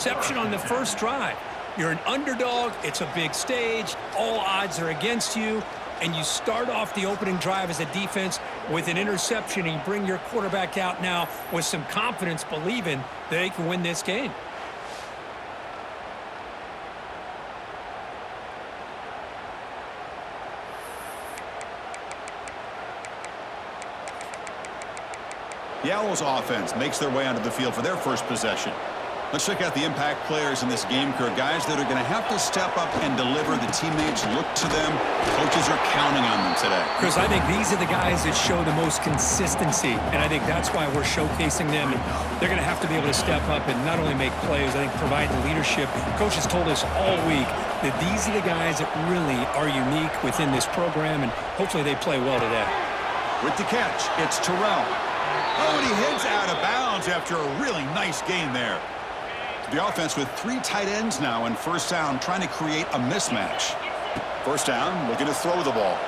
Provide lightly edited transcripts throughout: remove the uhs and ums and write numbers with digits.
interception on the first drive. You're an underdog. It's a big stage. All odds are against you. And you start off the opening drive as a defense with an interception, and you bring your quarterback out now with some confidence, believing that they can win this game. The Owls offense makes their way onto the field for their first possession. Let's check out the impact players in this game, Kirk. Guys that are going to have to step up and deliver. The teammates look to them. Coaches are counting on them today. Chris, I think these are the guys that show the most consistency, and I think that's why we're showcasing them. And they're going to have to be able to step up and not only make plays, I think provide the leadership. Coach has told us all week that these are the guys that really are unique within this program, and hopefully they play well today. With the catch, it's Terrell. Oh, and he heads out of bounds after a really nice gain there. The offense with 3 tight ends now in first down, trying to create a mismatch. First down, looking to throw the ball.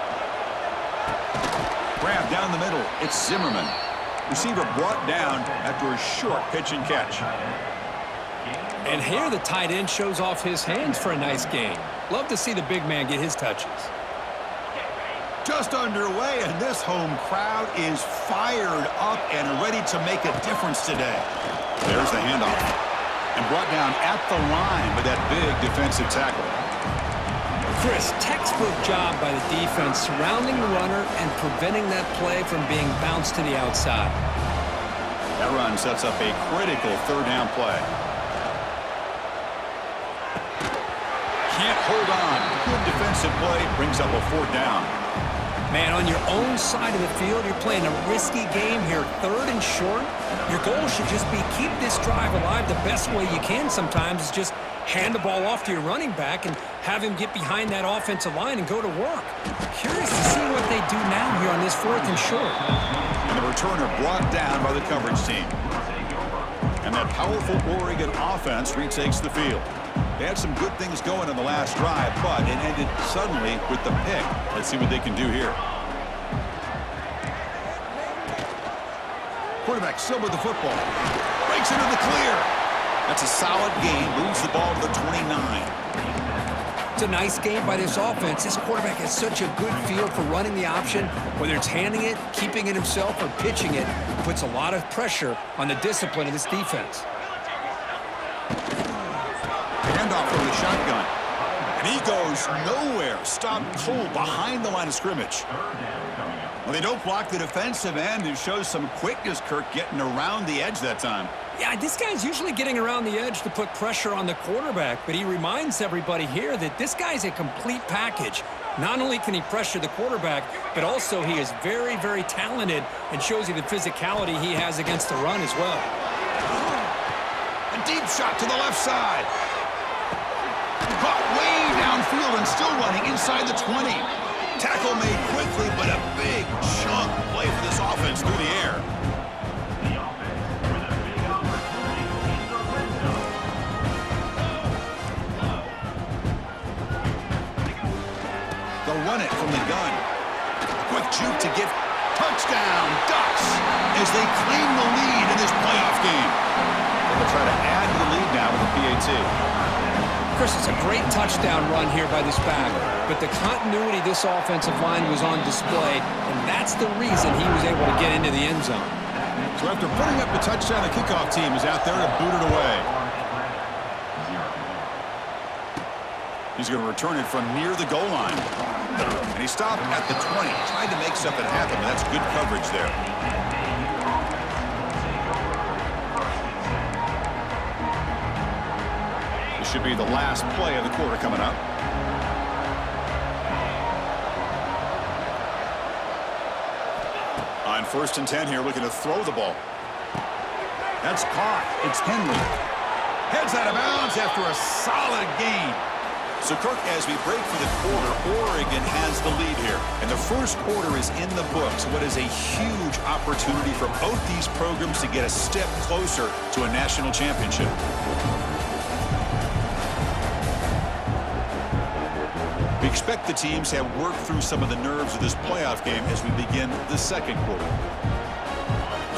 Grab down the middle. It's Zimmerman. Receiver brought down after a short pitch and catch. And here the tight end shows off his hands for a nice gain. Love to see the big man get his touches. Just underway, and this home crowd is fired up and ready to make a difference today. There's the handoff. And brought down at the line with that big defensive tackle. Chris, textbook job by the defense surrounding the runner and preventing that play from being bounced to the outside. That run sets up a critical third down play. Can't hold on. Good defensive play brings up a fourth down. Man, on your own side of the field, you're playing a risky game here, 3rd and short. Your goal should just be keep this drive alive the best way you can sometimes is just hand the ball off to your running back and have him get behind that offensive line and go to work. Curious to see what they do now here on this 4th and short. And the returner brought down by the coverage team. And that powerful Oregon offense retakes the field. They had some good things going on the last drive, but it ended suddenly with the pick. Let's see what they can do here. Quarterback still with the football. Breaks into the clear. That's a solid gain. Moves the ball to the 29. It's a nice game by this offense. This quarterback has such a good feel for running the option, whether it's handing it, keeping it himself, or pitching it. Puts a lot of pressure on the discipline of this defense. Handoff from the shotgun. And he goes nowhere. Stopped cold behind the line of scrimmage. Well, they don't block the defensive end, who shows some quickness, Kirk, getting around the edge that time. Yeah, this guy's usually getting around the edge to put pressure on the quarterback, but he reminds everybody here that this guy's a complete package. Not only can he pressure the quarterback, but also he is very, very talented and shows you the physicality he has against the run as well. A deep shot to the left side. Caught way downfield and still running inside the 20. Tackle made quickly, but a big chunk play for this offense through the air. They'll run it from the gun. Quick juke to give. Touchdown, Ducks, as they claim the lead in this playoff game. They'll try to add to the lead now with the PAT. Chris, it's a great touchdown run here by this back, but the continuity of this offensive line was on display, and that's the reason he was able to get into the end zone. So after putting up the touchdown, the kickoff team is out there to boot it away. He's going to return it from near the goal line. And he stopped at the 20, tried to make something happen, but that's good coverage there. Should be the last play of the quarter coming up. On 1st and 10 here, looking to throw the ball. That's caught. It's Henley. Heads out of bounds after a solid gain. So, Kirk, as we break for the quarter, Oregon has the lead here. And the first quarter is in the books. What is a huge opportunity for both these programs to get a step closer to a national championship. We expect the teams have worked through some of the nerves of this playoff game as we begin the second quarter.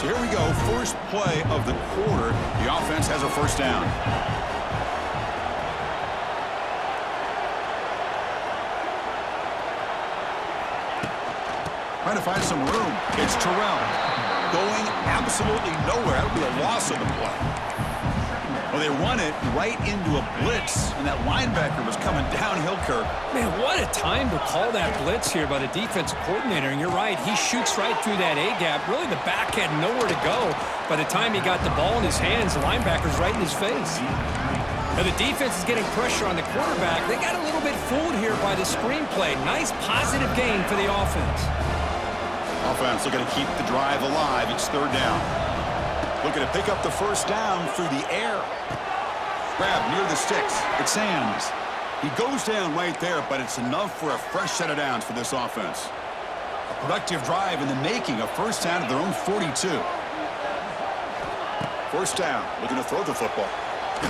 So here we go, first play of the quarter. The offense has a first down. trying to find some room. It's Terrell. Going absolutely nowhere. That would be a loss of the play. Well, they run it right into a blitz, and that linebacker was coming downhill, Kirk. Man, what a time to call that blitz here by the defensive coordinator. And you're right, he shoots right through that A-gap. Really, the back had nowhere to go. By the time he got the ball in his hands, the linebacker's right in his face. Now, the defense is getting pressure on the quarterback. They got a little bit fooled here by the screenplay. Nice positive gain for the offense. Offense looking to keep the drive alive. It's third down. Looking to pick up the first down through the air. Grab near the sticks. It's Sands. He goes down right there, but it's enough for a fresh set of downs for this offense. A productive drive in the making, a first down at their own 42. First down, looking to throw the football.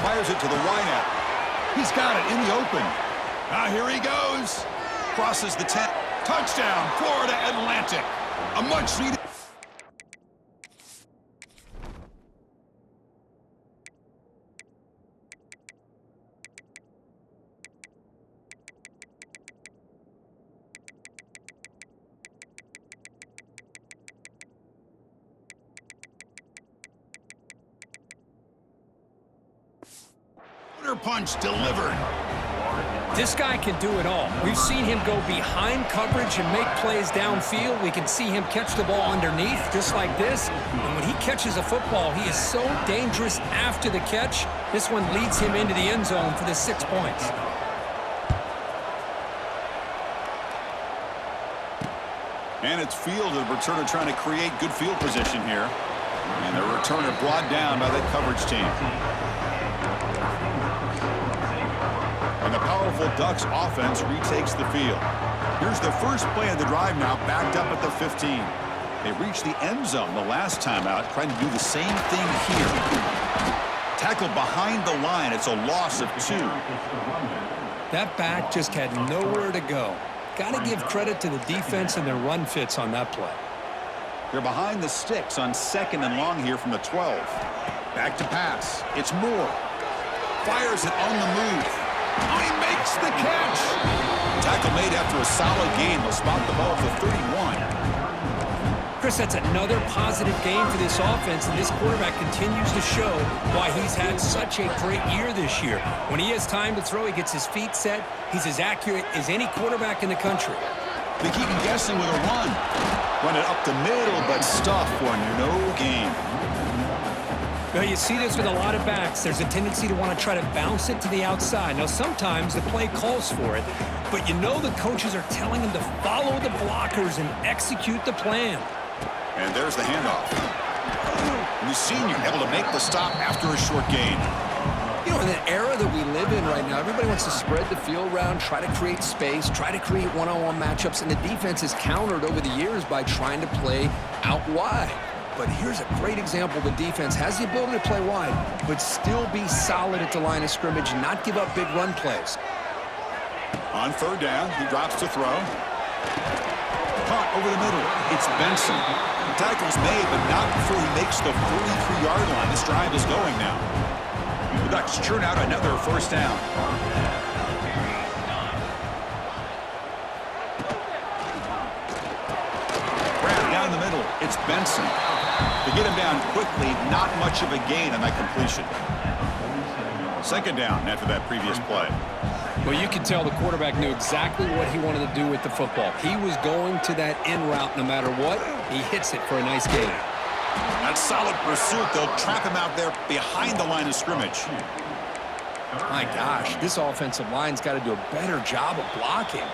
Fires it to the wideout. He's got it in the open. Here he goes. Crosses the 10. Touchdown, Florida Atlantic. A much-needed... punch delivered. This guy can do it all. We've seen him go behind coverage and make plays downfield. We can see him catch the ball underneath, just like this. And when he catches a football, he is so dangerous after the catch. This one leads him into the end zone for the 6 points. And it's field, the returner trying to create good field position here. And the returner brought down by that coverage team. And the powerful Ducks offense retakes the field. Here's the first play of the drive now, backed up at the 15. They reached the end zone the last time out, trying to do the same thing here. Tackled behind the line. It's a loss of 2. That back just had nowhere to go. Got to give credit to the defense and their run fits on that play. They're behind the sticks on 2nd and long here from the 12. Back to pass. It's Moore. Fires it on the move. Oh, he makes the catch. Tackle made after a solid gain. They'll spot the ball for 31. Chris, that's another positive game for this offense, and this quarterback continues to show why he's had such a great year this year. When he has time to throw, he gets his feet set. He's as accurate as any quarterback in the country. They keep him guessing with a run. Run it up the middle, but stuff for no gain. Well, you see this with a lot of backs. There's a tendency to want to try to bounce it to the outside. Now, sometimes the play calls for it, but you know the coaches are telling them to follow the blockers and execute the plan. And there's the handoff. The senior able to make the stop after a short gain. You know, in the era that we live in right now, everybody wants to spread the field around, try to create space, try to create one-on-one matchups, and the defense is countered over the years by trying to play out wide. But here's a great example. The defense has the ability to play wide, but still be solid at the line of scrimmage and not give up big run plays. On third down, he drops to throw. Caught over the middle. It's Benson. The tackle's made, but not before he makes the 43-yard line. This drive is going now. The Ducks churn out another first down. Grab down the middle. It's Benson. To get him down quickly, not much of a gain on that completion. Second down after that previous play. Well, you can tell the quarterback knew exactly what he wanted to do with the football. He was going to that in route no matter what. He hits it for a nice gain. That solid pursuit. They'll trap him out there behind the line of scrimmage. My gosh, this offensive line's got to do a better job of blocking.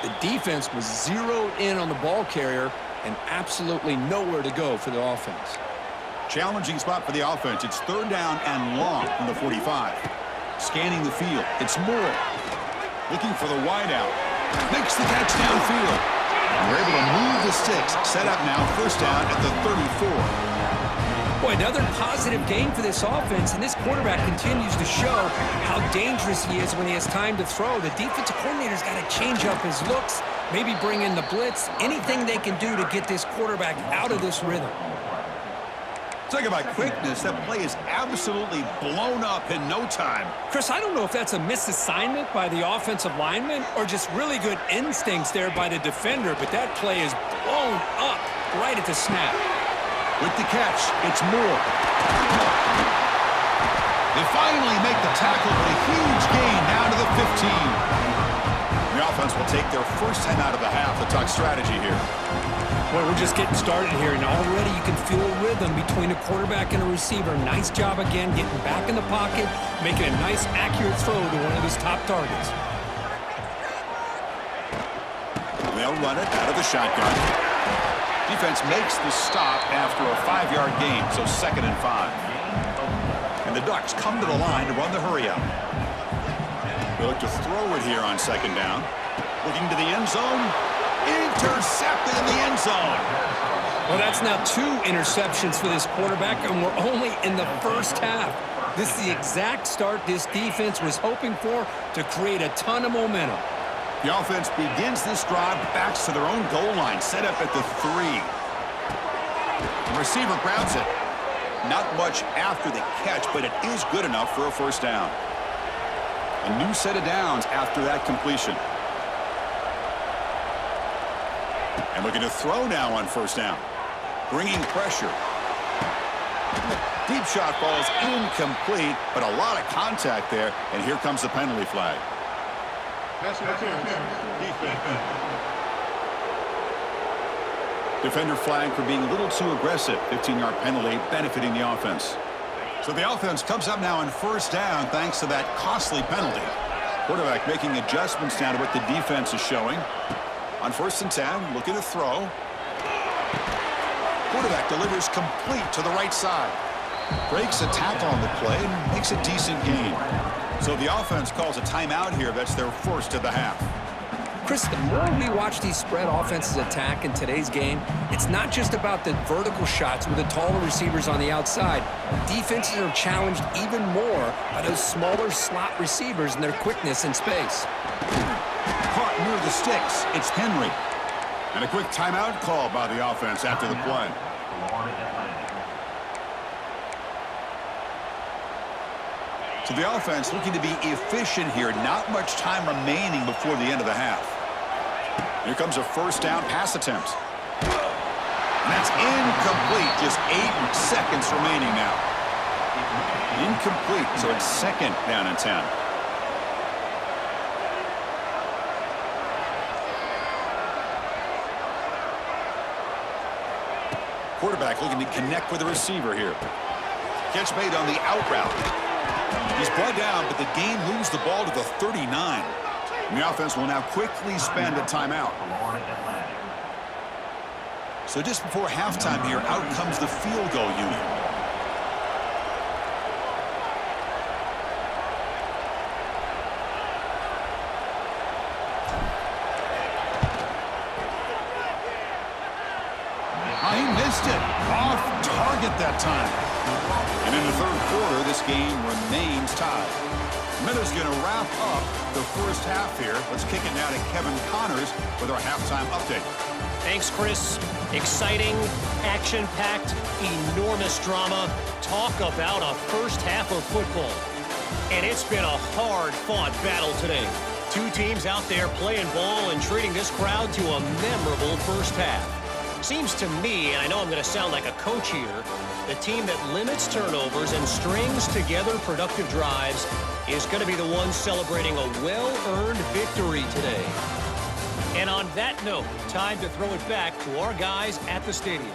The defense was zeroed in on the ball carrier and absolutely nowhere to go for the offense. Challenging spot for the offense. It's third down and long from the 45. Scanning the field. It's Moore. Looking for the wideout. Makes the catch downfield. And we're able to move the sticks. Set up now, first down at the 34. Boy, another positive game for this offense, and this quarterback continues to show how dangerous he is when he has time to throw. The defensive coordinator's got to change up his looks, maybe bring in the blitz, anything they can do to get this quarterback out of this rhythm. Talk about quickness. That play is absolutely blown up in no time. Chris, I don't know if that's a misassignment by the offensive lineman or just really good instincts there by the defender, but that play is blown up right at the snap. With the catch, it's Moore. They finally make the tackle with a huge gain down to the 15. The offense will take their first time out of the half to talk strategy here. Well, we're just getting started here, and already you can feel a rhythm between a quarterback and a receiver. Nice job again getting back in the pocket, making a nice, accurate throw to one of his top targets. They'll run it out of the shotgun. Defense makes the stop after a 5-yard gain, so 2nd and 5. And the Ducks come to the line to run the hurry up. They look to throw it here on 2nd down. Looking to the end zone. Intercepted in the end zone. Well, that's now 2 interceptions for this quarterback, and we're only in the first half. This is the exact start this defense was hoping for to create a ton of momentum. The offense begins this drive, backs to their own goal line, set up at the 3. The receiver grabs it. Not much after the catch, but it is good enough for a first down. A new set of downs after that completion. And looking to throw now on first down. Bringing pressure. Deep shot falls incomplete, but a lot of contact there, and here comes the penalty flag. Defender flag for being a little too aggressive. 15-yard penalty benefiting the offense. So the offense comes up now on first down thanks to that costly penalty. Quarterback making adjustments now to what the defense is showing. On 1st and 10, looking to throw. Quarterback delivers complete to the right side. Breaks a tackle on the play and makes a decent gain. So the offense calls a timeout here. That's their first of the half. Chris, the more we watch these spread offenses attack in today's game, it's not just about the vertical shots with the taller receivers on the outside. Defenses are challenged even more by those smaller slot receivers and their quickness in space. Caught near the sticks. It's Henry. And a quick timeout call by the offense after the play. So the offense looking to be efficient here. Not much time remaining before the end of the half. Here comes a first down pass attempt. And that's incomplete. Just 8 seconds remaining now. Incomplete, so it's 2nd down and 10. Quarterback looking to connect with the receiver here. Catch made on the out route. He's brought down, but the game moves the ball to the 39. And the offense will now quickly spend a timeout. So just before halftime here, out comes the field goal unit. He missed it. Off target that time. And in the 3rd quarter, this game remains tied. Minutes going to wrap up the first half here. Let's kick it now to Kevin Connors with our halftime update. Thanks, Chris. Exciting, action-packed, enormous drama. Talk about a first half of football. And it's been a hard-fought battle today. 2 teams out there playing ball and treating this crowd to a memorable first half. Seems to me, and I know I'm going to sound like a coach here, the team that limits turnovers and strings together productive drives is going to be the one celebrating a well-earned victory today. And on that note, time to throw it back to our guys at the stadium.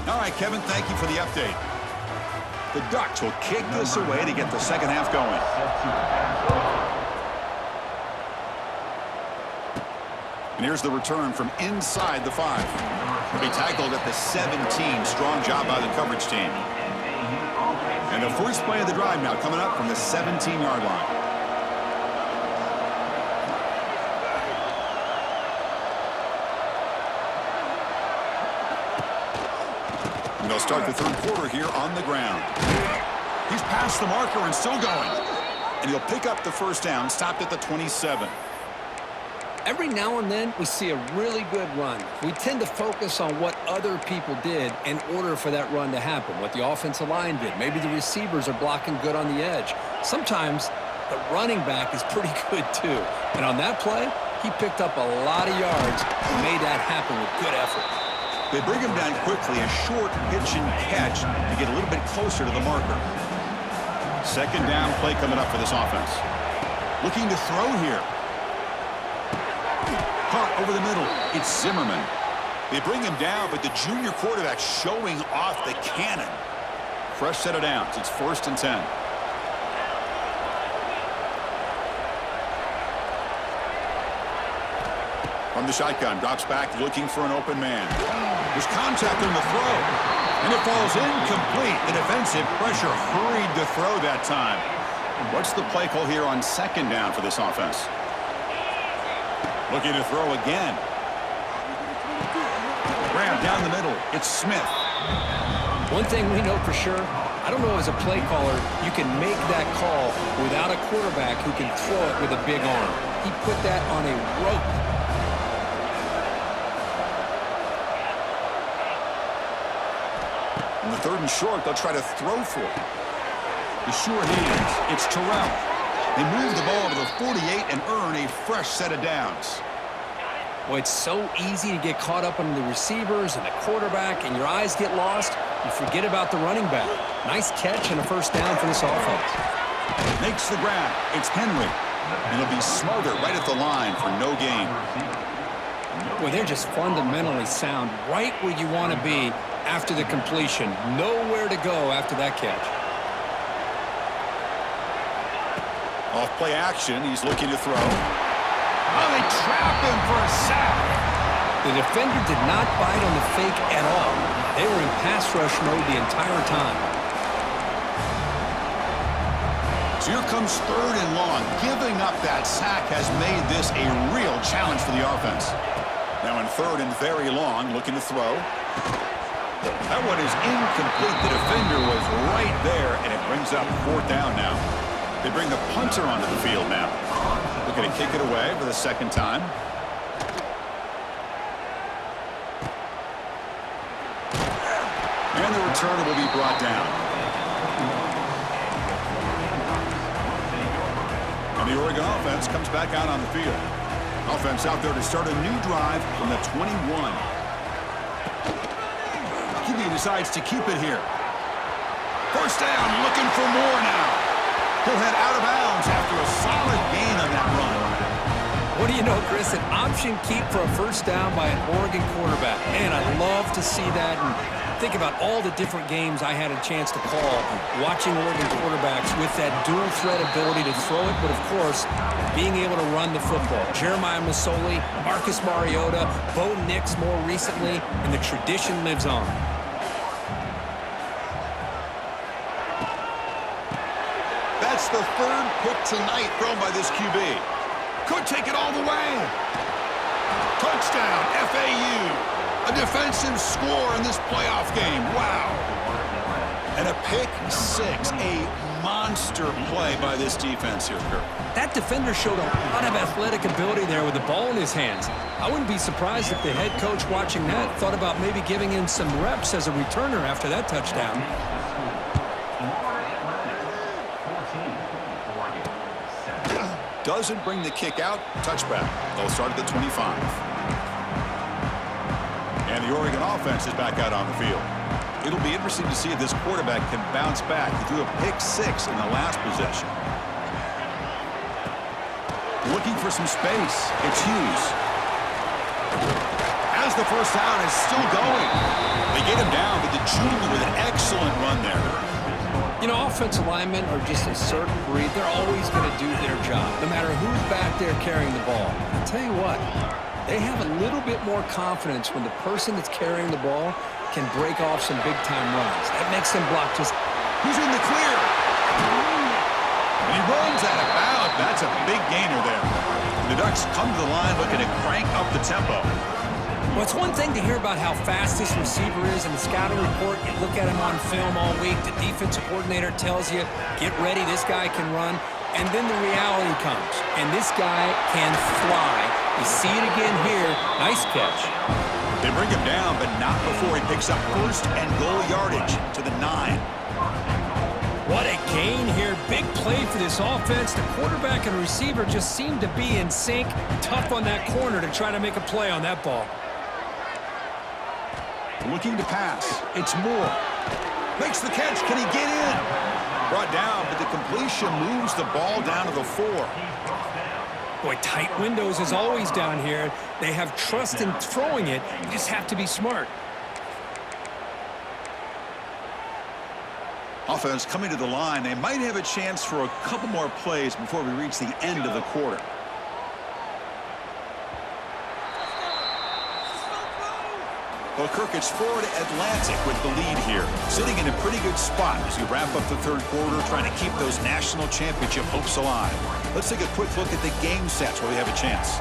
All right, Kevin, thank you for the update. The Ducks will kick this away to get the second half going. And here's the return from inside the 5. He'll be tackled at the 17. Strong job by the coverage team. And the first play of the drive now coming up from the 17-yard line. And they'll start the 3rd quarter here on the ground. He's past the marker and still going. And he'll pick up the first down, stopped at the 27. Every now and then, we see a really good run. We tend to focus on what other people did in order for that run to happen, what the offensive line did. Maybe the receivers are blocking good on the edge. Sometimes the running back is pretty good, too. And on that play, he picked up a lot of yards and made that happen with good effort. They bring him down quickly, a short pitch and catch to get a little bit closer to the marker. Second down play coming up for this offense. Looking to throw here. Caught over the middle. It's Zimmerman. They bring him down, but the junior quarterback showing off the cannon. Fresh set of downs. It's 1st and 10. From the shotgun, drops back, looking for an open man. There's contact on the throw, and it falls incomplete. The defensive pressure hurried to throw that time. What's the play call here on 2nd down for this offense? Looking to throw again. Graham down the middle. It's Smith. One thing we know for sure, I don't know as a play caller, you can make that call without a quarterback who can throw it with a big arm. He put that on a rope. On the 3rd and short, they'll try to throw for it. The sure hands. It's Terrell. They move the ball to the 48 and earn a fresh set of downs. Boy, it's so easy to get caught up on the receivers and the quarterback, and your eyes get lost. You forget about the running back. Nice catch and a 1st down for this offense. Makes the grab. It's Henry. And he'll be smothered right at the line for no gain. Boy, they're just fundamentally sound, right where you want to be after the completion. Nowhere to go after that catch. Off play action, he's looking to throw. Oh, they trap him for a sack. The defender did not bite on the fake at all. They were in pass rush mode the entire time. So here comes 3rd and long. Giving up that sack has made this a real challenge for the offense. Now in 3rd and very long, looking to throw. That one is incomplete. The defender was right there, and it brings up 4th down now. They bring the punter onto the field now. Looking to kick it away for the 2nd time. And the returner will be brought down. And the Oregon offense comes back out on the field. Offense out there to start a new drive from the 21. QB decides to keep it here. 1st down, looking for more now. He'll head out of bounds after a solid gain on that run. What do you know, Chris? An option keep for a 1st down by an Oregon quarterback. Man, I love to see that and think about all the different games I had a chance to call watching Oregon quarterbacks with that dual threat ability to throw it, but of course, being able to run the football. Jeremiah Masoli, Marcus Mariota, Bo Nix more recently, and the tradition lives on. That's the 3rd pick tonight thrown by this QB. Could take it all the way. Touchdown, FAU. A defensive score in this playoff game. Wow. And a pick 6. A monster play by this defense here, Kirk. That defender showed a lot of athletic ability there with the ball in his hands. I wouldn't be surprised if the head coach watching that thought about maybe giving him some reps as a returner after that touchdown. Doesn't bring the kick out. Touchback. They'll start at the 25. And the Oregon offense is back out on the field. It'll be interesting to see if this quarterback can bounce back. He threw a pick 6 in the last possession. Looking for some space. It's Hughes. As the 1st down is still going. They get him down, but the junior with an excellent run there. You know, offensive linemen are just a certain breed. They're always going to do their job, no matter who's back there carrying the ball. I'll tell you what, they have a little bit more confidence when the person that's carrying the ball can break off some big-time runs. That makes them block just... He's in the clear. And he runs out of bounds. That's a big gainer there. The Ducks come to the line looking to crank up the tempo. Well, it's one thing to hear about how fast this receiver is in the scouting report. You look at him on film all week. The defensive coordinator tells you, get ready, this guy can run. and then the reality comes. And this guy can fly. You see it again here. Nice catch. They bring him down, but not before he picks up first and goal yardage to the 9. What a gain here. Big play for this offense. The quarterback and receiver just seem to be in sync. Tough on that corner to try to make a play on that ball. Looking to pass. It's Moore. Makes the catch. Can he get in? Brought down, but the completion moves the ball down to the 4. Boy, tight windows as always down here. They have trust in throwing it. You just have to be smart. Offense coming to the line. They might have a chance for a couple more plays before we reach the end of the quarter. Well, Kirk, it's Florida Atlantic with the lead here. Sitting in a pretty good spot as you wrap up the third quarter, trying to keep those national championship hopes alive. Let's take a quick look at the game sets where we have a chance.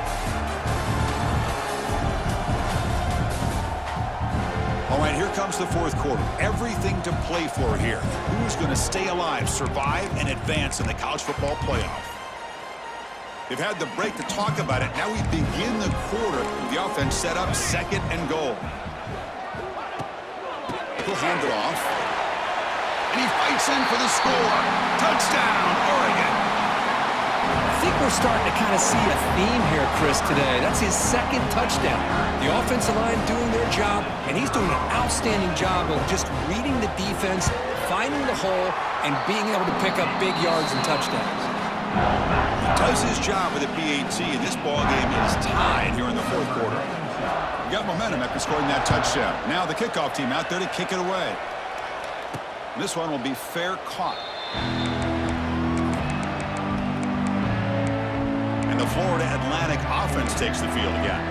All right, here comes the fourth quarter. Everything to play for here. Who's going to stay alive, survive, and advance in the college football playoff? They've had the break to talk about it. Now we begin the quarter with the offense set up 2nd and goal. He'll hand it off. And he fights in for the score. Touchdown, Oregon. I think we're starting to kind of see a theme here, Chris, today. That's his 2nd touchdown. The offensive line doing their job, and he's doing an outstanding job of just reading the defense, finding the hole, and being able to pick up big yards and touchdowns. He does his job with a PAT, and this ball game is tied here in the fourth quarter. We got momentum after scoring that touchdown. Now the kickoff team out there to kick it away. This one will be fair caught. And the Florida Atlantic offense takes the field again.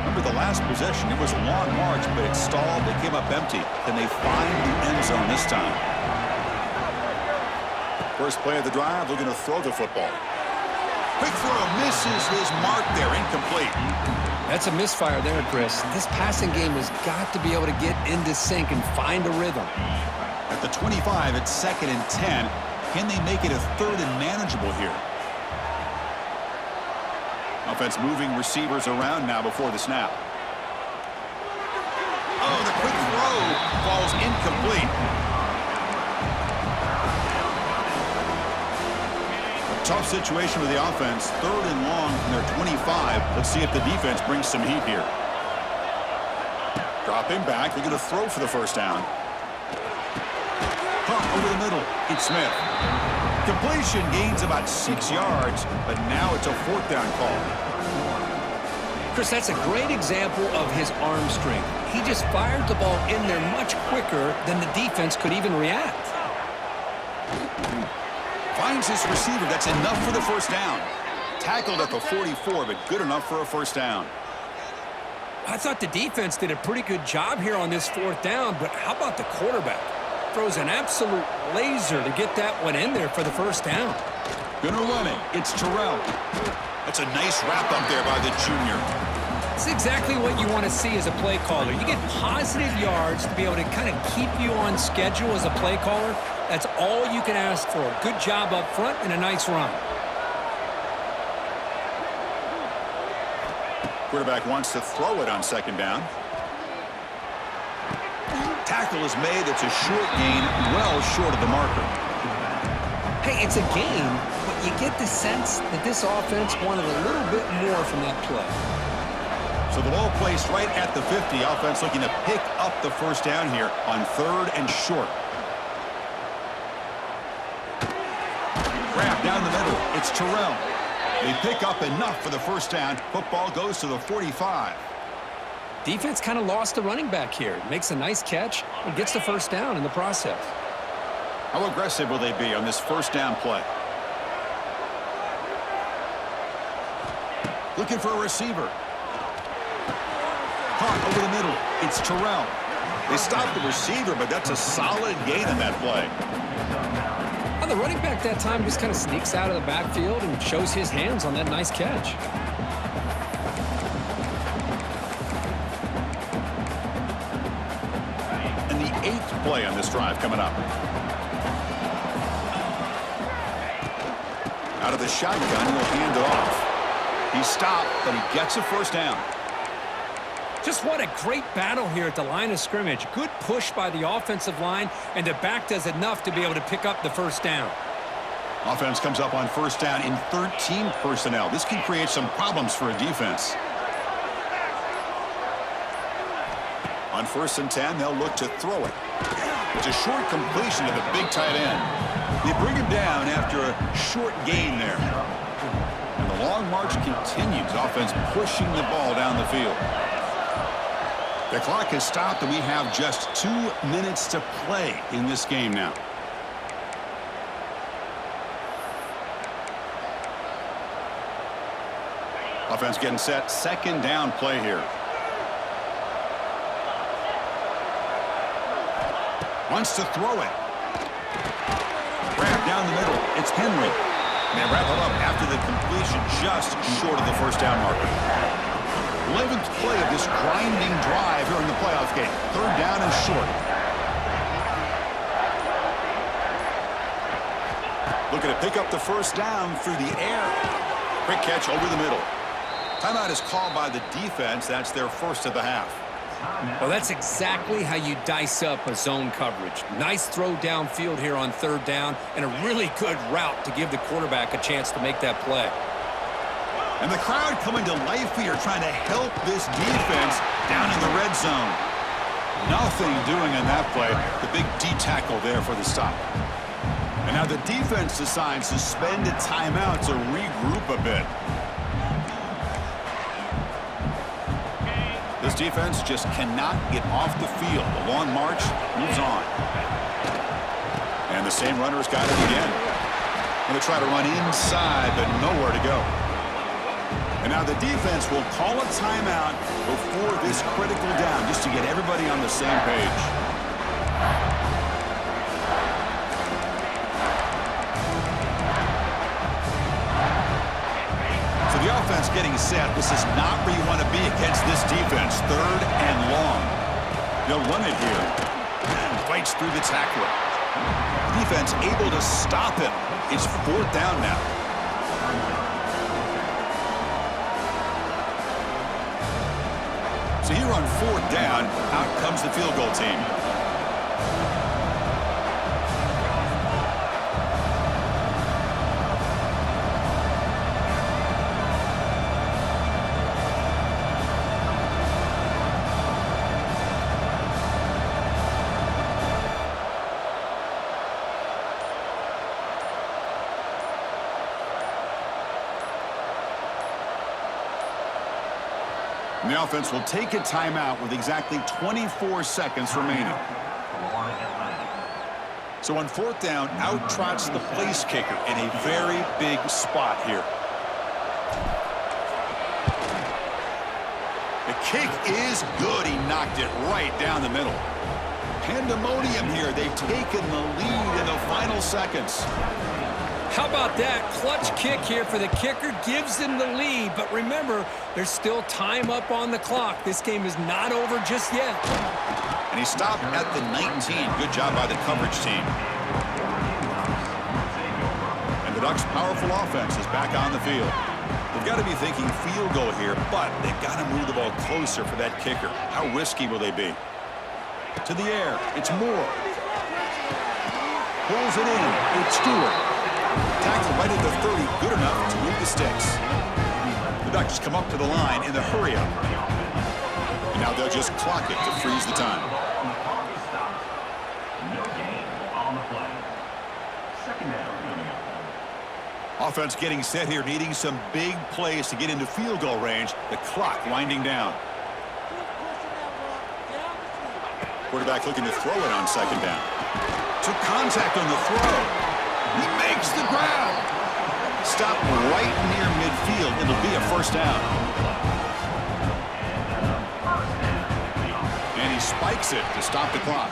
Remember the last possession, it was a long march, but it stalled. They came up empty. Can they find the end zone this time? First play of the drive, looking to throw the football. Quick throw, misses his mark there, incomplete. That's a misfire there, Chris. This passing game has got to be able to get into sync and find a rhythm. At the 25, it's 2nd and 10. Can they make it a 3rd and manageable here? Offense moving receivers around now before the snap. Oh, the quick throw falls incomplete. Tough situation with the offense. 3rd and long from their 25. Let's see if the defense brings some heat here. Dropping back. They're going to throw for the first down. Caught over the middle. It's Smith. Completion gains about 6 yards, but now it's a 4th down call. Chris, that's a great example of his arm strength. He just fired the ball in there much quicker than the defense could even react. Finds his receiver. That's enough for the first down. Tackled at the 44, but good enough for a first down. I thought the defense did a pretty good job here on this 4th down, but how about the quarterback? Throws an absolute laser to get that one in there for the first down. Gonna run it. It's Terrell. That's a nice wrap up there by the junior. It's exactly what you want to see as a play caller. You get positive yards to be able to kind of keep you on schedule as a play caller. That's all you can ask for. Good job up front and a nice run. Quarterback wants to throw it on 2nd down. Tackle is made. It's a short gain, well short of the marker. Hey, it's a gain, but you get the sense that this offense wanted a little bit more from that play. So the ball placed right at the 50. Offense looking to pick up the first down here on 3rd and short. Wrap down the middle. It's Terrell. They pick up enough for the first down. Football goes to the 45. Defense kind of lost the running back here. Makes a nice catch and gets the first down in the process. How aggressive will they be on this first down play? Looking for a receiver. Caught over the middle. It's Terrell. They stopped the receiver, but that's a solid gain in that play. Well, the running back that time just kind of sneaks out of the backfield and shows his hands on that nice catch. And the 8th play on this drive coming up. Out of the shotgun, he'll hand it off. He stopped, but he gets a first down. Just what a great battle here at the line of scrimmage. Good push by the offensive line, and the back does enough to be able to pick up the first down. Offense comes up on first down in 13 personnel. This can create some problems for a defense. On 1st and 10, they'll look to throw it. It's a short completion to the big tight end. They bring him down after a short gain there. And the long march continues. Offense pushing the ball down the field. The clock has stopped, and we have just 2 minutes to play in this game now. Offense getting set. Second down play here. Wants to throw it. Wrap down the middle. It's Henry. And they wrap it up after the completion, just short of the first down marker. 11th play of this grinding drive here in the playoff game. 3rd down and short. Looking to pick up the first down through the air. Quick catch over the middle. Timeout is called by the defense. That's their first of the half. Well, that's exactly how you dice up a zone coverage. Nice throw downfield here on 3rd down, and a really good route to give the quarterback a chance to make that play. And the crowd coming to life here, trying to help this defense down in the red zone. Nothing doing on that play. The big D tackle there for the stop. And now the defense decides to spend a timeout to regroup a bit. This defense just cannot get off the field. The long march moves on. And the same runner's got it again. Going to try to run inside, but nowhere to go. And now the defense will call a timeout before this critical down, just to get everybody on the same page. So the offense getting set. This is not where you want to be against this defense. 3rd and long. They'll run it here. Fights through the tackler. Defense able to stop him. It's 4th down now. So here on 4th down, out comes the field goal team. And the offense will take a timeout with exactly 24 seconds remaining. So on 4th down, out trots the place kicker in a very big spot here. The kick is good. He knocked it right down the middle. Pandemonium here. They've taken the lead in the final seconds. How about that? Clutch kick here for the kicker. Gives them the lead. But remember, there's still time up on the clock. This game is not over just yet. And he stopped at the 19. Good job by the coverage team. And the Ducks' powerful offense is back on the field. They've got to be thinking field goal here, but they've got to move the ball closer for that kicker. How risky will they be? To the air. It's Moore. Pulls it in. It's Stewart. Tackle right at the 30, good enough to move the sticks. The Ducks come up to the line in the hurry-up. And now they'll just clock it to freeze the time. Offense getting set here, needing some big plays to get into field goal range. The clock winding down. Quarterback looking to throw it on 2nd down. Took contact on the throw. He makes the grab. Stop right near midfield. It'll be a first down. And he spikes it to stop the clock.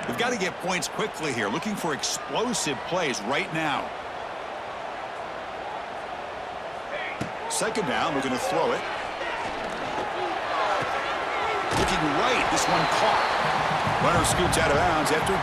They've got to get points quickly here. Looking for explosive plays right now. second down, looking to throw it. Looking right, this one caught. Runner scoots out of bounds after